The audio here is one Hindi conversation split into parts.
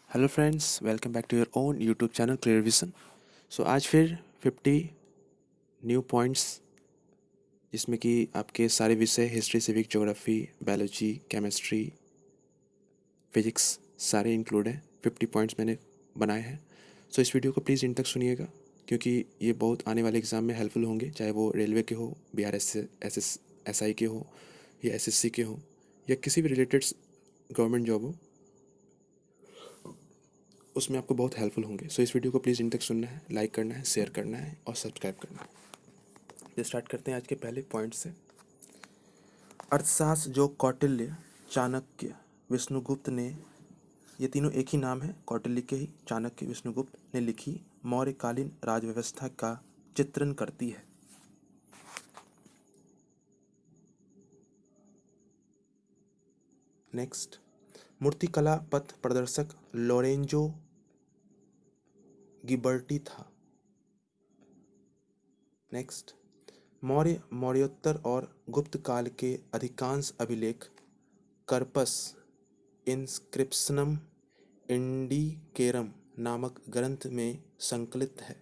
Hello friends, welcome back to your own YouTube channel clear vision. So आज फिर 50 न्यू पॉइंट्स जिसमें कि आपके सारे विषय history, civic, geography, biology, chemistry, physics सारे इंक्लूड हैं। 50 पॉइंट्स मैंने बनाए हैं। सो इस वीडियो को प्लीज़ इन तक सुनिएगा क्योंकि ये बहुत आने वाले एग्ज़ाम में हेल्पफुल होंगे, चाहे वो रेलवे के हो, बी आर एस आई के हो या एस एस सी के हो या किसी भी रिलेटेड गवर्नमेंट जॉब हो, उसमें आपको बहुत हेल्पफुल होंगे। सो इस वीडियो को प्लीज़ इन तक सुनना है, लाइक करना है, शेयर करना है और सब्सक्राइब करना है। तो स्टार्ट करते हैं आज के पहले पॉइंट से। अर्थशास्त्र जो कौटिल्य, चाणक्य, विष्णुगुप्त ने, ये तीनों एक ही नाम है, कौटिल्य के ही, चाणक्य, विष्णुगुप्त ने लिखी मौर्यकालीन राजव्यवस्था का चित्रण करती है। नेक्स्ट, मूर्तिकला पथ प्रदर्शक लोरेंजो गिबर्टी था। नेक्स्ट, मौर्योत्तर और गुप्त काल के अधिकांश अभिलेख कर्पस इंस्क्रिप्शनम इंडिकेरम नामक ग्रंथ में संकलित है।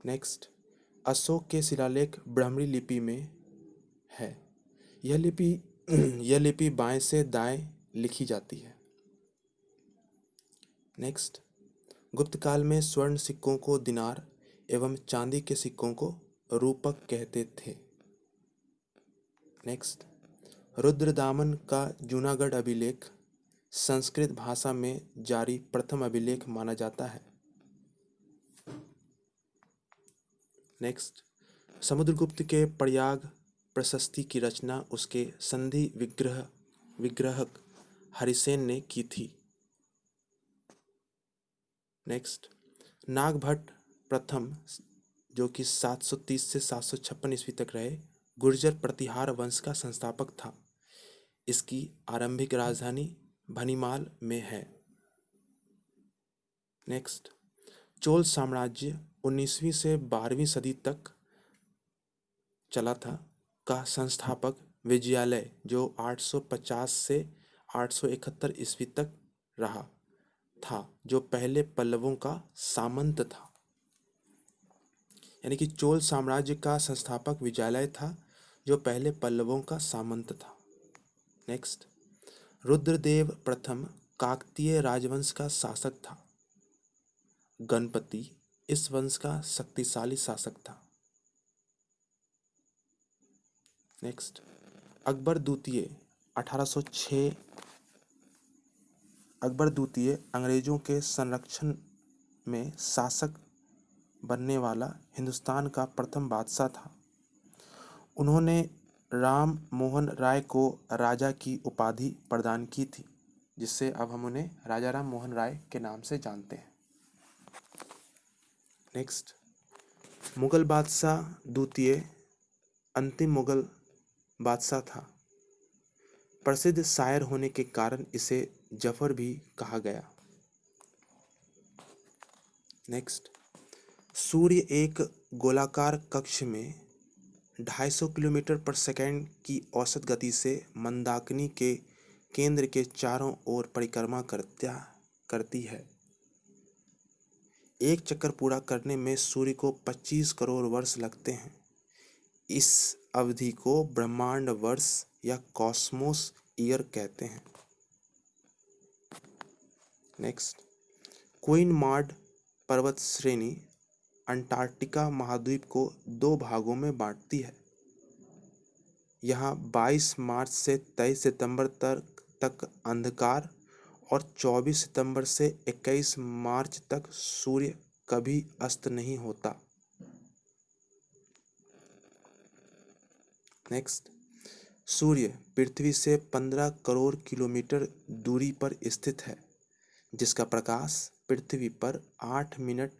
नेक्स्ट, अशोक के शिलालेख ब्राह्मणी लिपि में है। यह लिपि यह लिपि बाएं से दाएं लिखी जाती है। नेक्स्ट, गुप्त काल में स्वर्ण सिक्कों को दिनार एवं चांदी के सिक्कों को रूपक कहते थे। नेक्स्ट, रुद्रदामन का जूनागढ़ अभिलेख संस्कृत भाषा में जारी प्रथम अभिलेख माना जाता है। नेक्स्ट, समुद्रगुप्त के प्रयाग प्रशस्ति की रचना उसके संधि विग्रहक हरिसेन ने की थी। नेक्स्ट, नागभट्ट प्रथम, जो कि 730 से 756 ईस्वी तक रहे, गुर्जर प्रतिहार वंश का संस्थापक था। इसकी आरंभिक राजधानी भनीमाल में है। नेक्स्ट, चोल साम्राज्य 19वीं से 12वीं सदी तक चला था का संस्थापक विजयालय, जो 850 से 871 ईस्वी तक रहा था, जो पहले पल्लवों का सामंत था। यानी कि चोल साम्राज्य का संस्थापक विजयालय था, जो पहले पल्लवों का सामंत था। नेक्स्ट, रुद्रदेव प्रथम काकतीय राजवंश का शासक था। गणपति इस वंश का शक्तिशाली शासक था। नेक्स्ट, अकबर द्वितीय 1806, अकबर द्वितीय अंग्रेजों के संरक्षण में शासक बनने वाला हिंदुस्तान का प्रथम बादशाह था। उन्होंने राम मोहन राय को राजा की उपाधि प्रदान की थी, जिससे अब हम उन्हें राजा राम मोहन राय के नाम से जानते हैं। नेक्स्ट, मुगल बादशाह द्वितीय अंतिम मुगल बादशाह था। प्रसिद्ध शायर होने के कारण इसे जफर भी कहा गया। नेक्स्ट, सूर्य एक गोलाकार कक्ष में 250 किलोमीटर पर सेकंड की औसत गति से मंदाकिनी के केंद्र के चारों ओर परिक्रमा करती है। एक चक्कर पूरा करने में सूर्य को 25 करोड़ वर्ष लगते हैं। इस अवधि को ब्रह्मांड वर्ष या कॉस्मोस ईयर कहते हैं। नेक्स्ट, क्वीन मार्ड पर्वत श्रेणी अंटार्कटिका महाद्वीप को 2 भागों में बांटती है। यहाँ 22 मार्च से 23 सितंबर तक अंधकार और 24 सितंबर से 21 मार्च तक सूर्य कभी अस्त नहीं होता। नेक्स्ट, सूर्य पृथ्वी से 15 करोड़ किलोमीटर दूरी पर स्थित है, जिसका प्रकाश पृथ्वी पर 8 मिनट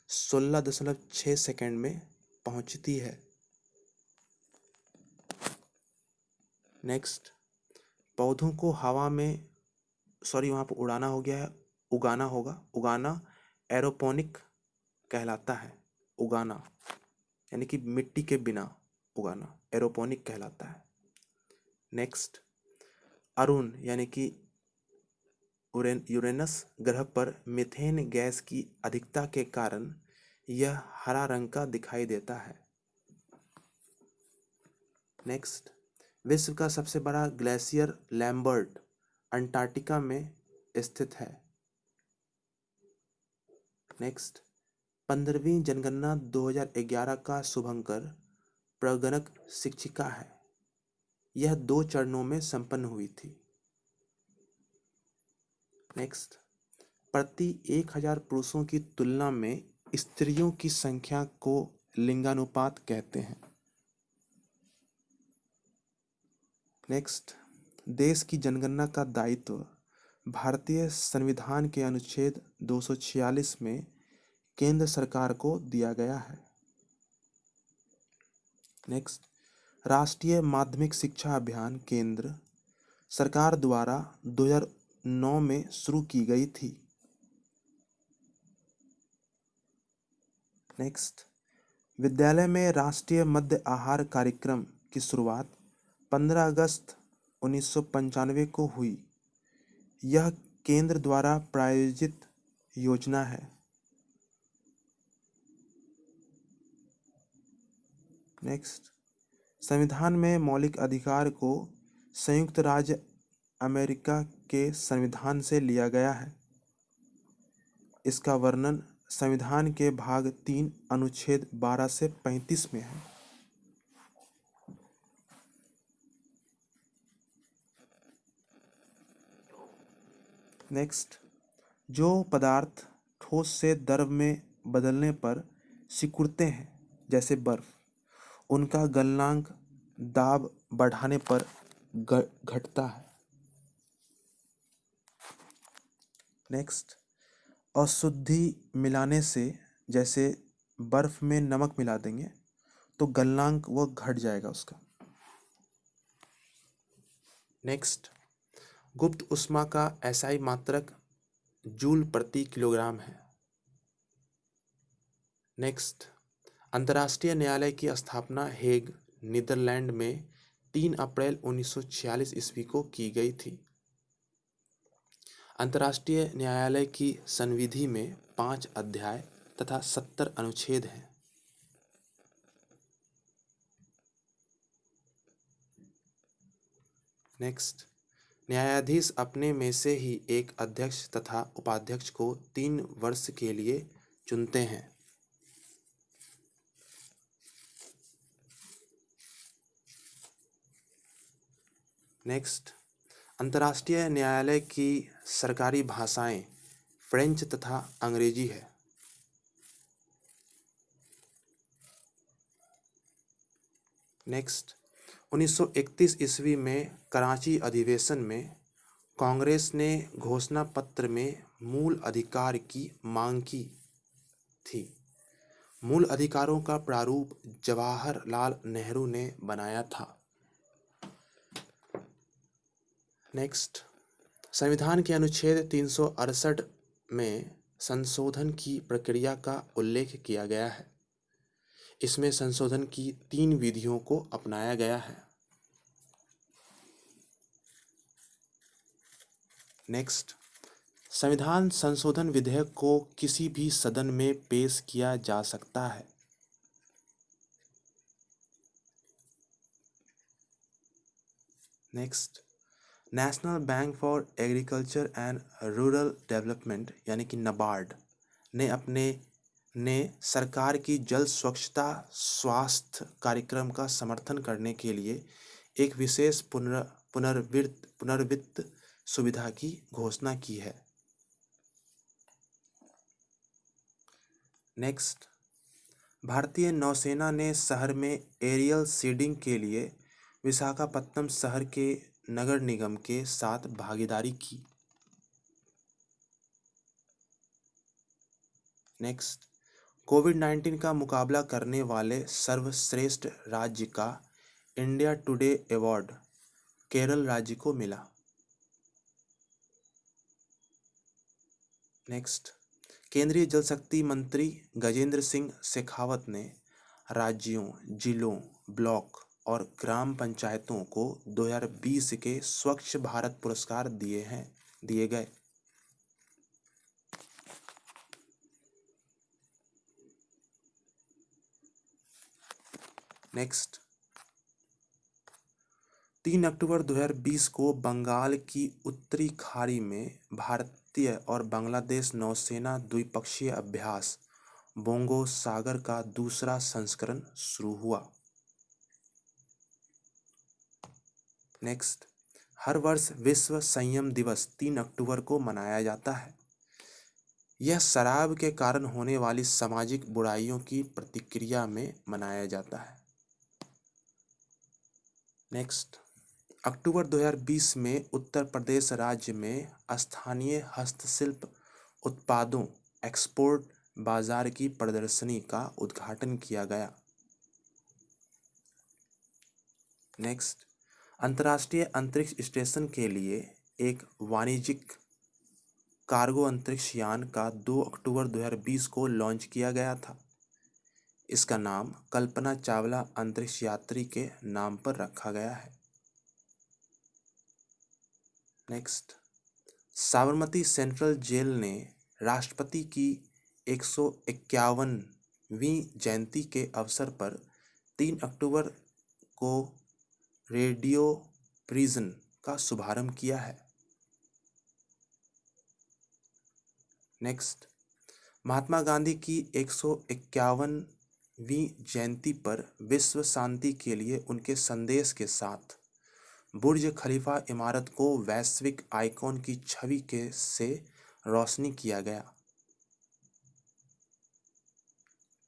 16.6 सेकंड में पहुंचती है। नेक्स्ट, पौधों को हवा में, वहाँ पर उड़ाना हो गया है, उगाना होगा। उगाना एरोपोनिक कहलाता है। उगाना यानी कि मिट्टी के बिना उगाना एरोपोनिक कहलाता है। नेक्स्ट, अरुण यानी कि यूरेनस ग्रह पर मीथेन गैस की अधिकता के कारण यह हरा रंग का दिखाई देता है। नेक्स्ट, विश्व का सबसे बड़ा ग्लेशियर लैम्बर्ट अंटार्कटिका में स्थित है। नेक्स्ट, 15वीं जनगणना 2011 का शुभंकर प्रगणक शिक्षिका है। यह 2 चरणों में संपन्न हुई थी। नेक्स्ट, प्रति 1000 पुरुषों की तुलना में स्त्रियों की संख्या को लिंगानुपात कहते हैं। नेक्स्ट, देश की जनगणना का दायित्व भारतीय संविधान के अनुच्छेद 246 में केंद्र सरकार को दिया गया है। नेक्स्ट, राष्ट्रीय माध्यमिक शिक्षा अभियान केंद्र सरकार द्वारा 2009 में शुरू की गई थी। नेक्स्ट, विद्यालय में राष्ट्रीय मध्य आहार कार्यक्रम की शुरुआत 15 अगस्त 1995 को हुई। यह केंद्र द्वारा प्रायोजित योजना है। नेक्स्ट, संविधान में मौलिक अधिकार को संयुक्त राज्य अमेरिका के संविधान से लिया गया है। इसका वर्णन संविधान के भाग 3 अनुच्छेद 12 से 35 में है। नेक्स्ट, जो पदार्थ ठोस से द्रव में बदलने पर सिकुड़ते हैं जैसे बर्फ, उनका गलनांक दाब बढ़ाने पर घटता है। नेक्स्ट, अशुद्धि मिलाने से, जैसे बर्फ में नमक मिला देंगे तो गलनांक वो घट जाएगा उसका। नेक्स्ट, गुप्त ऊष्मा का एसआई मात्रक जूल प्रति किलोग्राम है। नेक्स्ट, अंतर्राष्ट्रीय न्यायालय की स्थापना हेग नीदरलैंड में 3 अप्रैल 1946 ईस्वी को की गई थी। अंतर्राष्ट्रीय न्यायालय की संविधि में 5 अध्याय तथा 70 अनुच्छेद हैं। नेक्स्ट, न्यायाधीश अपने में से ही एक अध्यक्ष तथा उपाध्यक्ष को 3 वर्ष के लिए चुनते हैं। नेक्स्ट, अंतर्राष्ट्रीय न्यायालय की सरकारी भाषाएं फ्रेंच तथा अंग्रेजी है। नेक्स्ट, 1931 ईस्वी में कराची अधिवेशन में कांग्रेस ने घोषणा पत्र में मूल अधिकार की मांग की थी। मूल अधिकारों का प्रारूप जवाहरलाल नेहरू ने बनाया था। नेक्स्ट, संविधान के अनुच्छेद 368 में संशोधन की प्रक्रिया का उल्लेख किया गया है। इसमें संशोधन की 3 विधियों को अपनाया गया है। नेक्स्ट, संविधान संशोधन विधेयक को किसी भी सदन में पेश किया जा सकता है। Next, national bank for agriculture and rural development यानी कि नाबार्ड ने सरकार की जल स्वच्छता स्वास्थ्य कार्यक्रम का समर्थन करने के लिए एक विशेष पुनर्वित्त सुविधा की घोषणा की है। नेक्स्ट, भारतीय नौसेना ने शहर में एरियल सीडिंग के लिए विशाखापत्तनम शहर के नगर निगम के साथ भागीदारी की। नेक्स्ट, कोविड-19 का मुकाबला करने वाले सर्वश्रेष्ठ राज्य का इंडिया टुडे अवार्ड केरल राज्य को मिला। नेक्स्ट, केंद्रीय जल शक्ति मंत्री गजेंद्र सिंह शेखावत ने राज्यों, जिलों, ब्लॉक और ग्राम पंचायतों को 2020 के स्वच्छ भारत पुरस्कार दिए गए। नेक्स्ट, 3 अक्टूबर 2020 को बंगाल की उत्तरी खाड़ी में भारतीय और बांग्लादेश नौसेना द्विपक्षीय अभ्यास बोंगो सागर का दूसरा संस्करण शुरू हुआ। नेक्स्ट, हर वर्ष विश्व संयम दिवस 3 अक्टूबर को मनाया जाता है। यह शराब के कारण होने वाली सामाजिक बुराइयों की प्रतिक्रिया में मनाया जाता है। नेक्स्ट, अक्टूबर 2020 में उत्तर प्रदेश राज्य में स्थानीय हस्तशिल्प उत्पादों एक्सपोर्ट बाजार की प्रदर्शनी का उद्घाटन किया गया। नेक्स्ट, अंतर्राष्ट्रीय अंतरिक्ष स्टेशन के लिए एक वाणिज्यिक कार्गो अंतरिक्ष यान का 2 अक्टूबर 2020 को लॉन्च किया गया था। इसका नाम कल्पना चावला अंतरिक्ष यात्री के नाम पर रखा गया है। नेक्स्ट, साबरमती सेंट्रल जेल ने राष्ट्रपति की 151वीं जयंती के अवसर पर 3 अक्टूबर को रेडियो प्रिजन का शुभारंभ किया है। नेक्स्ट, महात्मा गांधी की 151वीं जयंती पर विश्व शांति के लिए उनके संदेश के साथ बुर्ज खलीफा इमारत को वैश्विक आइकॉन की छवि से रोशनी किया गया।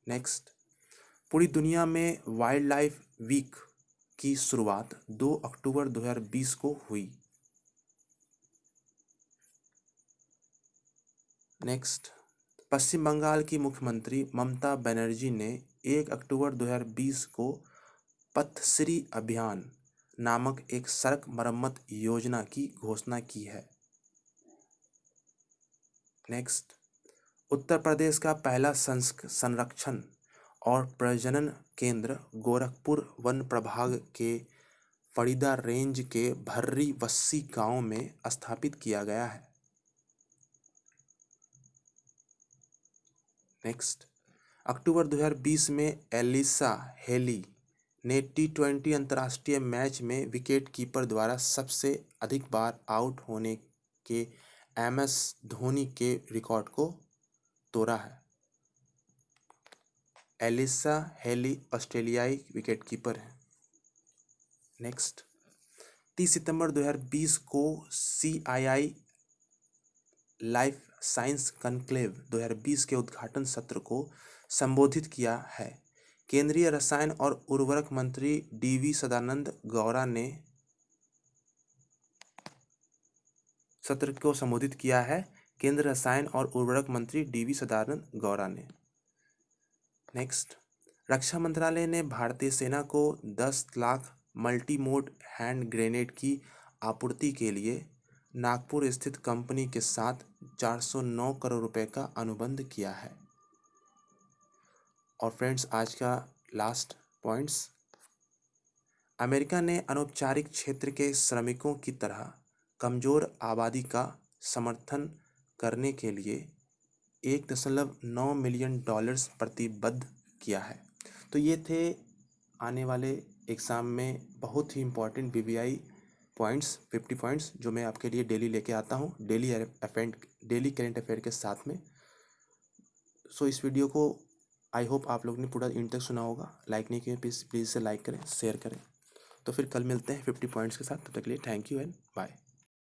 नेक्स्ट, पूरी दुनिया में वाइल्ड लाइफ वीक की शुरुआत 2 अक्टूबर 2020 को हुई। नेक्स्ट, पश्चिम बंगाल की मुख्यमंत्री ममता बनर्जी ने 1 अक्टूबर 2020 को पथश्री अभियान नामक एक सड़क मरम्मत योजना की घोषणा की है। नेक्स्ट, उत्तर प्रदेश का पहला संरक्षण और प्रजनन केंद्र गोरखपुर वन प्रभाग के फरीदा रेंज के भर्री वस्सी गांव में स्थापित किया गया है। नेक्स्ट, अक्टूबर 2020 में एलिसा हेली ने T20 अंतर्राष्ट्रीय मैच में विकेटकीपर द्वारा सबसे अधिक बार आउट होने के MS धोनी के रिकॉर्ड को तोड़ा है। एलिसा हेली ऑस्ट्रेलियाई विकेटकीपर है। नेक्स्ट, 30 सितंबर 2020 को CII लाइफ साइंस कॉन्क्लेव 2020 के उद्घाटन सत्र को संबोधित किया है। केंद्रीय रसायन और उर्वरक मंत्री DV सदानंद गौड़ा ने सत्र को संबोधित किया है। केंद्रीय रसायन और उर्वरक मंत्री DV सदानंद गौड़ा ने। नेक्स्ट, रक्षा मंत्रालय ने भारतीय सेना को 10 लाख मल्टीमोड हैंड ग्रेनेड की आपूर्ति के लिए नागपुर स्थित कंपनी के साथ 409 करोड़ रुपए का अनुबंध किया है। और फ्रेंड्स, आज का लास्ट पॉइंट्स, अमेरिका ने अनौपचारिक क्षेत्र के श्रमिकों की तरह कमज़ोर आबादी का समर्थन करने के लिए $1.9 मिलियन प्रतिबद्ध किया है। तो ये थे आने वाले एग्ज़ाम में बहुत ही इम्पॉर्टेंट BBI पॉइंट्स, 50 पॉइंट्स जो मैं आपके लिए डेली लेके आता हूँ डेली करेंट अफेयर के साथ में। सो इस वीडियो को आई होप आप लोग ने पूरा एंड तक सुना होगा। लाइक नहीं किए प्लीज़ इसे लाइक करें, शेयर करें। तो फिर कल मिलते हैं 50 पॉइंट्स के साथ। तब तक के लिए थैंक यू एंड बाय।